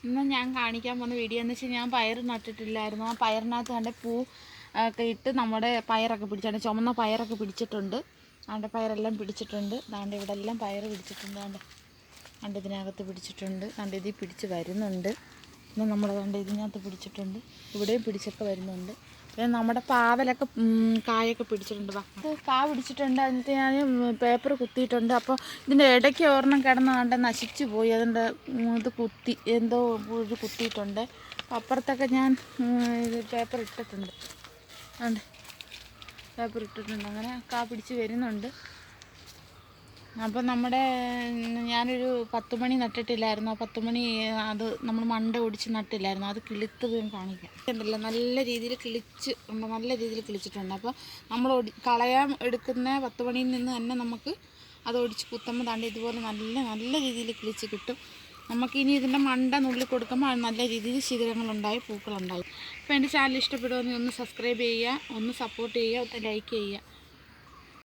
ഇന്ന് ഞാൻ കാണിക്കാൻ പോകുന്ന വീഡിയോ എന്ന് വെച്ചാൽ ഞാൻ പയർ നട്ടിട്ടില്ലായിരുന്നു. ആ പയറിനകത്ത് കണ്ട പൂ ഒക്കെ ഇട്ട് നമ്മുടെ പയറൊക്കെ പിടിച്ചാണ്, ചുമന്ന പയറൊക്കെ പിടിച്ചിട്ടുണ്ട്. അതിൻ്റെ പയറെല്ലാം പിടിച്ചിട്ടുണ്ട്. ദാണ്ട് ഇവിടെ എല്ലാം പയർ പിടിച്ചിട്ടുണ്ട്. കണ്ട് ഇതിനകത്ത് പിടിച്ചിട്ടുണ്ട്. കണ്ട് ഇതിൽ പിടിച്ച് വരുന്നുണ്ട്. പിന്നെ നമ്മുടെ കണ്ട് ഇതിനകത്ത് പിടിച്ചിട്ടുണ്ട്. ഇവിടെയും പിടിച്ചൊക്കെ വരുന്നുണ്ട്. പിന്നെ നമ്മുടെ പാവലൊക്കെ കായൊക്കെ പിടിച്ചിട്ടുണ്ട്. കാ പിടിച്ചിട്ടുണ്ട്. അതിനകത്ത് ഞാൻ പേപ്പർ കുത്തിയിട്ടുണ്ട്. അപ്പോൾ ഇതിൻ്റെ ഇടയ്ക്ക് ഒരെണ്ണം കിടന്ന് കണ്ട് നശിച്ചു പോയി. അതിൻ്റെ ഇത് കുത്തി എന്തോ ഇത് കുത്തിയിട്ടുണ്ട്. അപ്പുറത്തൊക്കെ ഞാൻ ഇത് പേപ്പർ ഇട്ടിട്ടുണ്ട്. ഉണ്ട്, പേപ്പർ ഇട്ടിട്ടുണ്ട്. അങ്ങനെ കാ പിടിച്ച് വരുന്നുണ്ട്. അപ്പോൾ നമ്മുടെ ഞാനൊരു 10 മണി നട്ടിട്ടില്ലായിരുന്നു. ആ 10 മണി അത് നമ്മൾ മണ്ട ഒടിച്ച് നട്ടില്ലായിരുന്നു. അത് കിളുത്തത് ഞാൻ കാണിക്കാം. ഉണ്ടല്ലോ, നല്ല രീതിയിൽ കിളിച്ച് ഉണ്ട്, നല്ല രീതിയിൽ കിളിച്ചിട്ടുണ്ട്. അപ്പോൾ നമ്മൾ കളയാൻ എടുക്കുന്ന 10 മണിയിൽ നിന്ന് തന്നെ നമുക്ക് അത് ഒടിച്ച് കുത്തുമ്പോൾ താണ്ട് ഇതുപോലെ നല്ല രീതിയിൽ കിളിച്ച് കിട്ടും. നമുക്കിനി ഇതിൻ്റെ മണ്ട നുള്ളി കൊടുക്കുമ്പോൾ നല്ല രീതിയിൽ ശിഖരങ്ങളുണ്ടായി, പൂക്കളുണ്ടായി. അപ്പോൾ എൻ്റെ ചാനൽ ഇഷ്ടപ്പെടുമെങ്കിൽ ഒന്ന് സബ്സ്ക്രൈബ് ചെയ്യുക, ഒന്ന് സപ്പോർട്ട് ചെയ്യുക, ഒന്ന് ലൈക്ക് ചെയ്യുക.